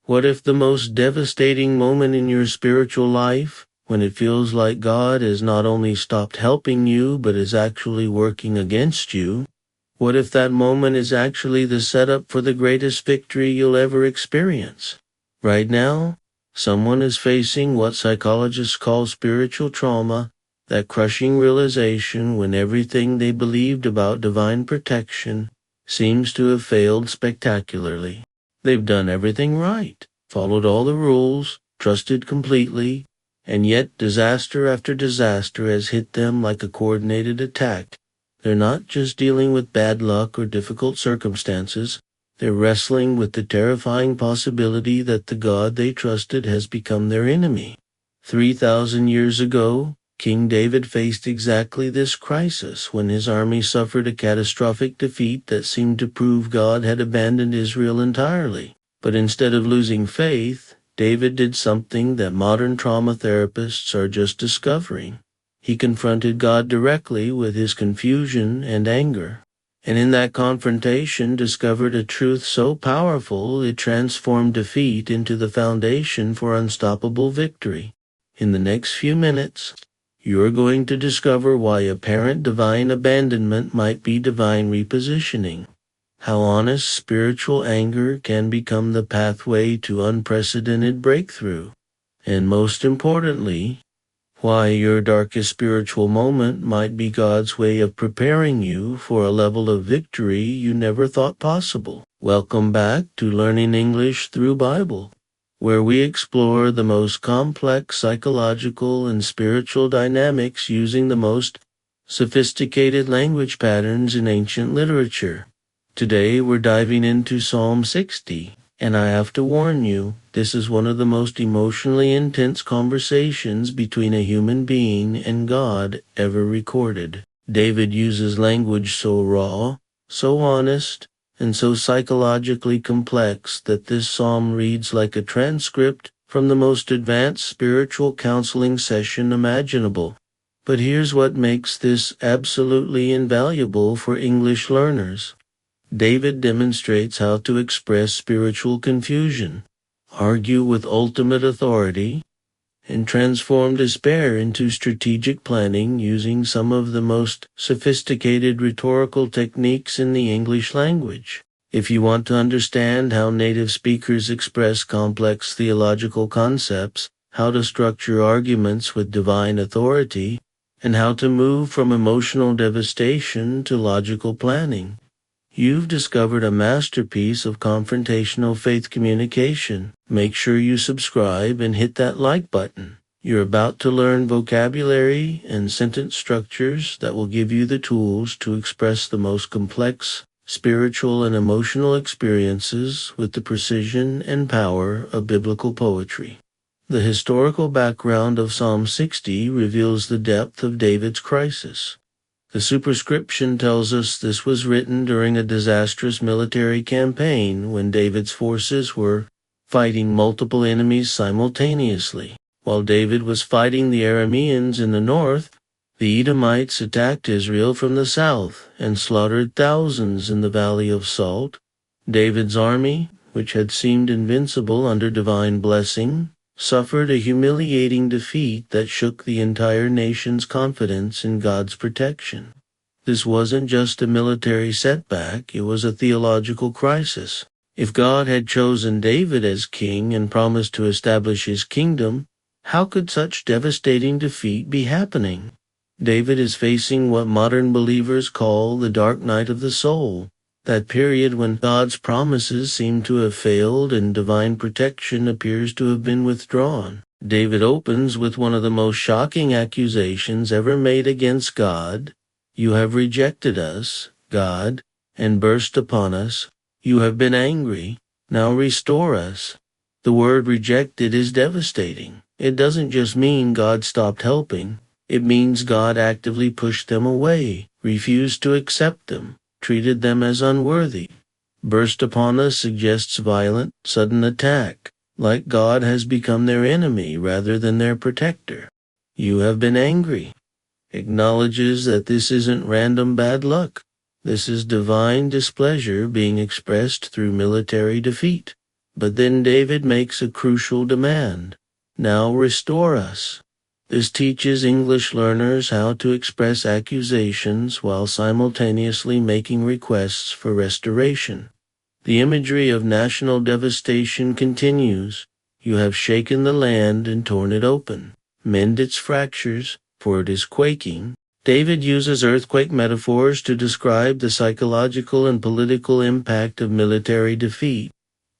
What if the most devastating moment in your spiritual life, when it feels like God has not only stopped helping you but is actually working against you? What if that moment is actually the setup for the greatest victory you'll ever experience? Right now, someone is facing what psychologists call spiritual trauma, that crushing realization when everything they believed about divine protection seems to have failed spectacularly. They've done everything right, followed all the rules, trusted completely, and yet disaster after disaster has hit them like a coordinated attack. They're not just dealing with bad luck or difficult circumstances, they're wrestling with the terrifying possibility that the God they trusted has become their enemy. 3,000 years ago, King David faced exactly this crisis when his army suffered a catastrophic defeat that seemed to prove God had abandoned Israel entirely. But instead of losing faith, David did something that modern trauma therapists are just discovering. He confronted God directly with his confusion and anger, and in that confrontation discovered a truth so powerful it transformed defeat into the foundation for unstoppable victory. In the next few minutes, you're going to discover why apparent divine abandonment might be divine repositioning, how honest spiritual anger can become the pathway to unprecedented breakthrough, and most importantly, why your darkest spiritual moment might be God's way of preparing you for a level of victory you never thought possible. Welcome back to Learning English Through Bible, where we explore the most complex psychological and spiritual dynamics using the most sophisticated language patterns in ancient literature. Today we're diving into Psalm 60. And I have to warn you, this is one of the most emotionally intense conversations between a human being and God ever recorded. David uses language so raw, so honest, and so psychologically complex that this psalm reads like a transcript from the most advanced spiritual counseling session imaginable. But here's what makes this absolutely invaluable for English learners. David demonstrates how to express spiritual confusion, argue with ultimate authority, and transform despair into strategic planning using some of the most sophisticated rhetorical techniques in the English language. If you want to understand how native speakers express complex theological concepts, how to structure arguments with divine authority, and how to move from emotional devastation to logical planning, you've discovered a masterpiece of confrontational faith communication. Make sure you subscribe and hit that like button. You're about to learn vocabulary and sentence structures that will give you the tools to express the most complex spiritual and emotional experiences with the precision and power of biblical poetry. The historical background of Psalm 60 reveals the depth of David's crisis. The superscription tells us this was written during a disastrous military campaign when David's forces were fighting multiple enemies simultaneously. While David was fighting the Arameans in the north, the Edomites attacked Israel from the south and slaughtered thousands in the Valley of Salt. David's army, which had seemed invincible under divine blessing, suffered a humiliating defeat that shook the entire nation's confidence in God's protection. This wasn't just a military setback, it was a theological crisis. If God had chosen David as king and promised to establish his kingdom, how could such devastating defeat be happening? David is facing what modern believers call the dark night of the soul, that period when God's promises seem to have failed and divine protection appears to have been withdrawn. David opens with one of the most shocking accusations ever made against God. You have rejected us, God, and burst upon us. You have been angry. Now restore us. The word rejected is devastating. It doesn't just mean God stopped helping. It means God actively pushed them away, refused to accept them, treated them as unworthy. Burst upon us suggests violent, sudden attack, like God has become their enemy rather than their protector. You have been angry. Acknowledges that this isn't random bad luck. This is divine displeasure being expressed through military defeat. But then David makes a crucial demand. Now restore us. This teaches English learners how to express accusations while simultaneously making requests for restoration. The imagery of national devastation continues. You have shaken the land and torn it open. Mend its fractures, for it is quaking. David uses earthquake metaphors to describe the psychological and political impact of military defeat.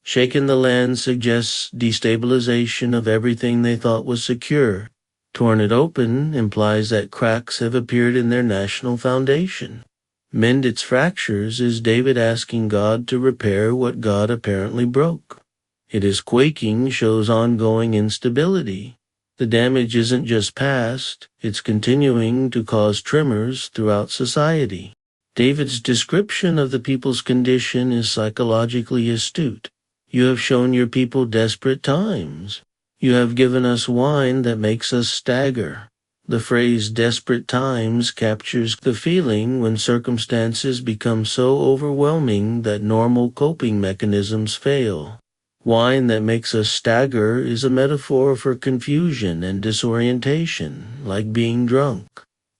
Shaken the land suggests destabilization of everything they thought was secure. Torn it open implies that cracks have appeared in their national foundation. Mend its fractures is David asking God to repair what God apparently broke. It is quaking shows ongoing instability. The damage isn't just past, it's continuing to cause tremors throughout society. David's description of the people's condition is psychologically astute. You have shown your people desperate times. You have given us wine that makes us stagger. The phrase desperate times captures the feeling when circumstances become so overwhelming that normal coping mechanisms fail. Wine that makes us stagger is a metaphor for confusion and disorientation, like being drunk.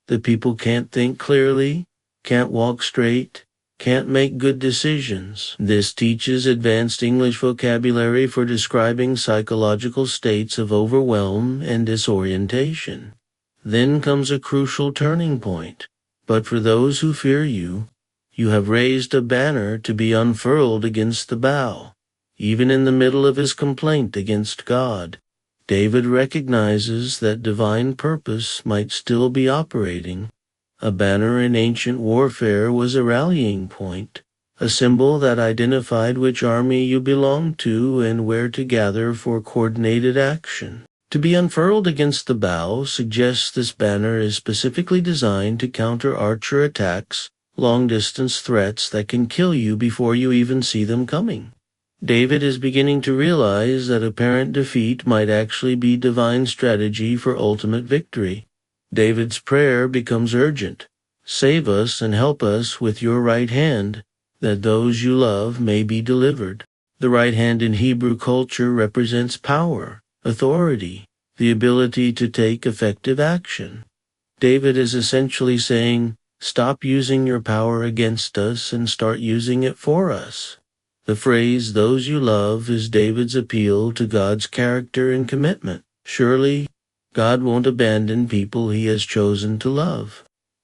The people can't think clearly, can't walk straight, can't make good decisions. This teaches advanced English vocabulary for describing psychological states of overwhelm and disorientation. Then comes a crucial turning point. But for those who fear you, you have raised a banner to be unfurled against the bow. Even in the middle of his complaint against God, David recognizes that divine purpose might still be operating. A banner in ancient warfare was a rallying point, a symbol that identified which army you belonged to and where to gather for coordinated action. To be unfurled against the bow suggests this banner is specifically designed to counter archer attacks, long-distance threats that can kill you before you even see them coming. David is beginning to realize that apparent defeat might actually be divine strategy for ultimate victory. David's prayer becomes urgent. Save us and help us with your right hand, that those you love may be delivered. The right hand in Hebrew culture represents power, authority, the ability to take effective action. David is essentially saying, stop using your power against us and start using it for us. The phrase, those you love, is David's appeal to God's character and commitment. Surely, God won't abandon people he has chosen to love.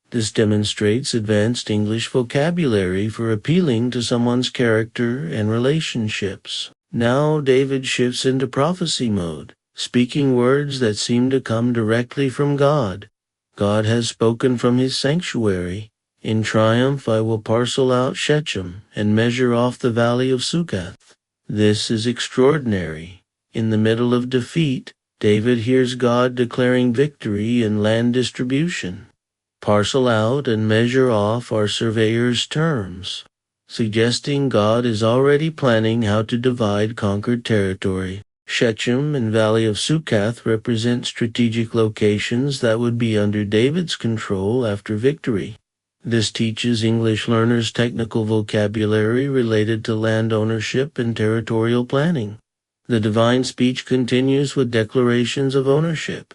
This demonstrates advanced English vocabulary for appealing to someone's character and relationships. Now David shifts into prophecy mode, speaking words that seem to come directly from God. God has spoken from his sanctuary. In triumph I will parcel out Shechem and measure off the valley of Succoth. This is extraordinary. In the middle of defeat, David hears God declaring victory in land distribution. Parcel out and measure off are surveyor's terms, suggesting God is already planning how to divide conquered territory. Shechem and Valley of Succoth represent strategic locations that would be under David's control after victory. This teaches English learners technical vocabulary related to land ownership and territorial planning. The divine speech continues with declarations of ownership.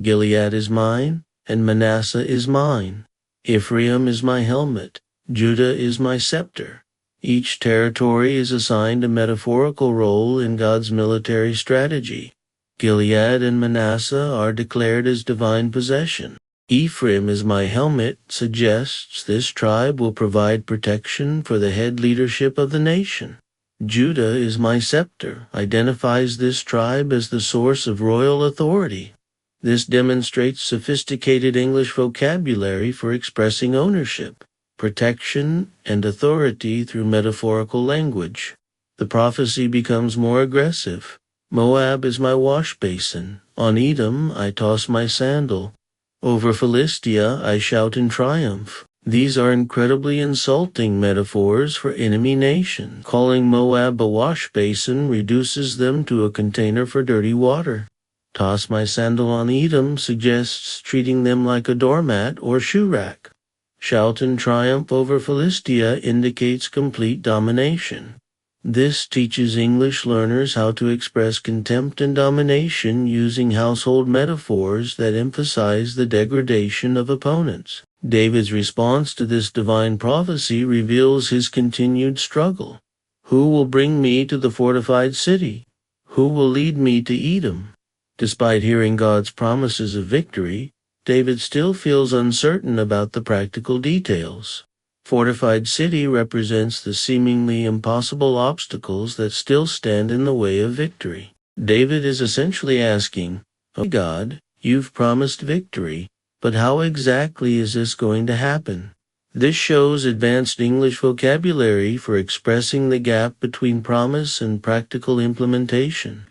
Gilead is mine, and Manasseh is mine. Ephraim is my helmet, Judah is my scepter. Each territory is assigned a metaphorical role in God's military strategy. Gilead and Manasseh are declared as divine possession. Ephraim is my helmet suggests this tribe will provide protection for the head leadership of the nation. Judah is my scepter identifies this tribe as the source of royal authority. This demonstrates sophisticated English vocabulary for expressing ownership, protection, and authority through metaphorical language. The prophecy becomes more aggressive. Moab is my wash basin. On Edom I toss my sandal. Over Philistia I shout in triumph. These are incredibly insulting metaphors for enemy nations. Calling Moab a wash basin reduces them to a container for dirty water. Toss my sandal on Edom suggests treating them like a doormat or shoe rack. Shout in triumph over Philistia indicates complete domination. This teaches English learners how to express contempt and domination using household metaphors that emphasize the degradation of opponents. David's response to this divine prophecy reveals his continued struggle. Who will bring me to the fortified city? Who will lead me to Edom? Despite hearing God's promises of victory, David still feels uncertain about the practical details. Fortified city represents the seemingly impossible obstacles that still stand in the way of victory. David is essentially asking, "Oh God, you've promised victory, but how exactly is this going to happen?" This shows advanced English vocabulary for expressing the gap between promise and practical implementation.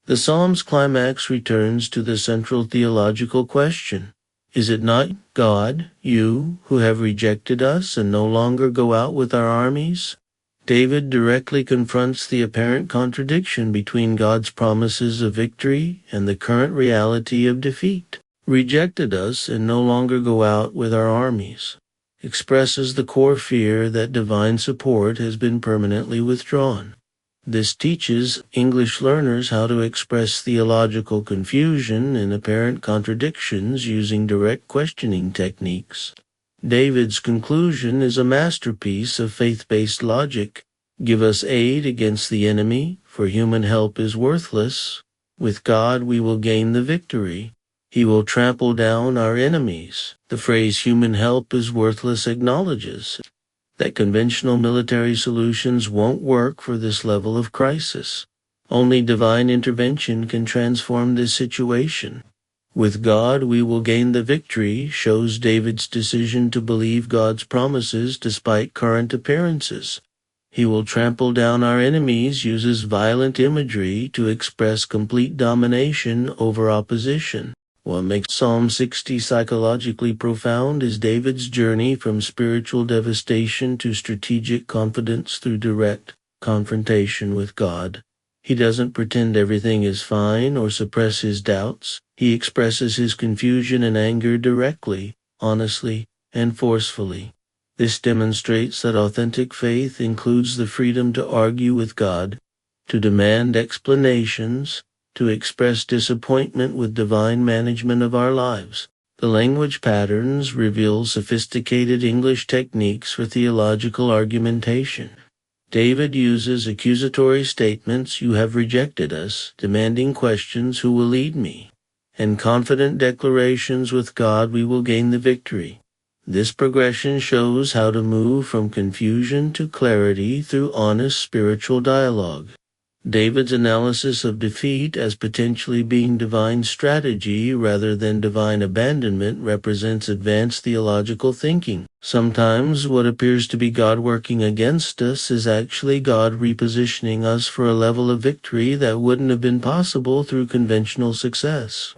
The Psalm's climax returns to the central theological question. Is it not, God, you, who have rejected us and no longer go out with our armies? David directly confronts the apparent contradiction between God's promises of victory and the current reality of defeat. Rejected us and no longer go out with our armies expresses the core fear that divine support has been permanently withdrawn. This teaches English learners how to express theological confusion and apparent contradictions using direct questioning techniques. David's conclusion is a masterpiece of faith-based logic. Give us aid against the enemy, for human help is worthless. With God we will gain the victory. He will trample down our enemies. The phrase human help is worthless acknowledges that conventional military solutions won't work for this level of crisis. Only divine intervention can transform this situation. With God we will gain the victory shows David's decision to believe God's promises despite current appearances. He will trample down our enemies uses violent imagery to express complete domination over opposition. What makes Psalm 60 psychologically profound is David's journey from spiritual devastation to strategic confidence through direct confrontation with God. He doesn't pretend everything is fine or suppress his doubts. He expresses his confusion and anger directly, honestly, and forcefully. This demonstrates that authentic faith includes the freedom to argue with God, to demand explanations, to express disappointment with divine management of our lives. The language patterns reveal sophisticated English techniques for theological argumentation. David uses accusatory statements, "You have rejected us," demanding questions, "Who will lead me?" and confident declarations, "With God we will gain the victory." This progression shows how to move from confusion to clarity through honest spiritual dialogue. David's analysis of defeat as potentially being divine strategy rather than divine abandonment represents advanced theological thinking. Sometimes what appears to be God working against us is actually God repositioning us for a level of victory that wouldn't have been possible through conventional success.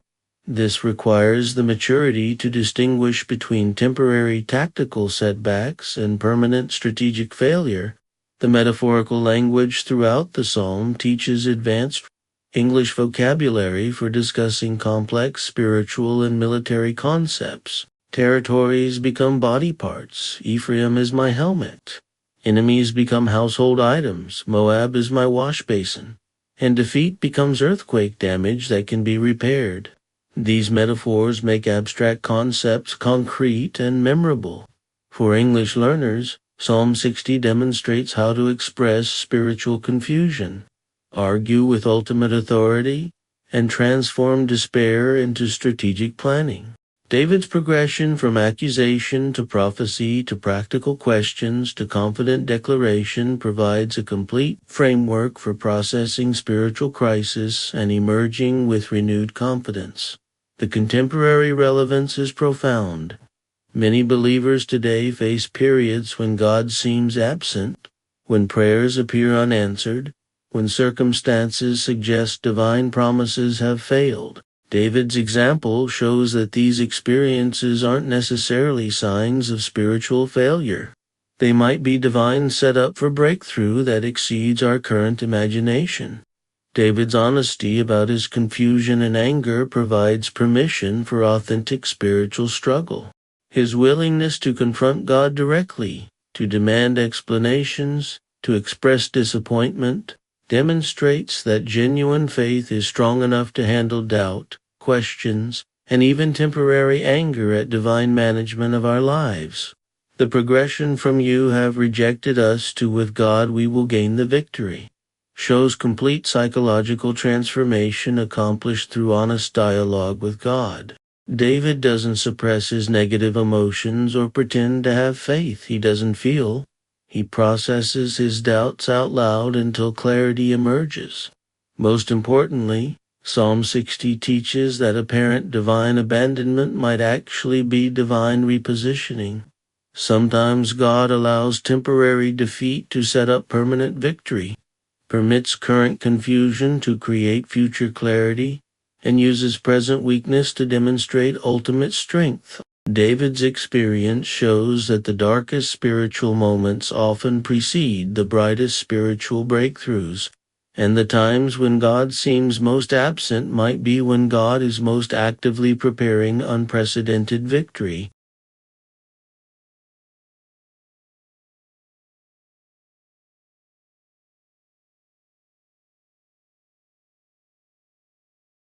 This requires the maturity to distinguish between temporary tactical setbacks and permanent strategic failure. The metaphorical language throughout the psalm teaches advanced English vocabulary for discussing complex spiritual and military concepts. Territories become body parts. Ephraim is my helmet. Enemies become household items. Moab is my wash basin. And defeat becomes earthquake damage that can be repaired. These metaphors make abstract concepts concrete and memorable. For English learners, Psalm 60 demonstrates how to express spiritual confusion, argue with ultimate authority, and transform despair into strategic planning. David's progression from accusation to prophecy to practical questions to confident declaration provides a complete framework for processing spiritual crisis and emerging with renewed confidence. The contemporary relevance is profound. Many believers today face periods when God seems absent, when prayers appear unanswered, when circumstances suggest divine promises have failed. David's example shows that these experiences aren't necessarily signs of spiritual failure. They might be divine setup for breakthrough that exceeds our current imagination. David's honesty about his confusion and anger provides permission for authentic spiritual struggle. His willingness to confront God directly, to demand explanations, to express disappointment, demonstrates that genuine faith is strong enough to handle doubt, questions, and even temporary anger at divine management of our lives. The progression from "you have rejected us" to "with God we will gain the victory" shows complete psychological transformation accomplished through honest dialogue with God. David doesn't suppress his negative emotions or pretend to have faith he doesn't feel. He processes his doubts out loud until clarity emerges. Most importantly, Psalm 60 teaches that apparent divine abandonment might actually be divine repositioning. Sometimes God allows temporary defeat to set up permanent victory, permits current confusion to create future clarity, and uses present weakness to demonstrate ultimate strength. David's experience shows that the darkest spiritual moments often precede the brightest spiritual breakthroughs, and the times when God seems most absent might be when God is most actively preparing unprecedented victory.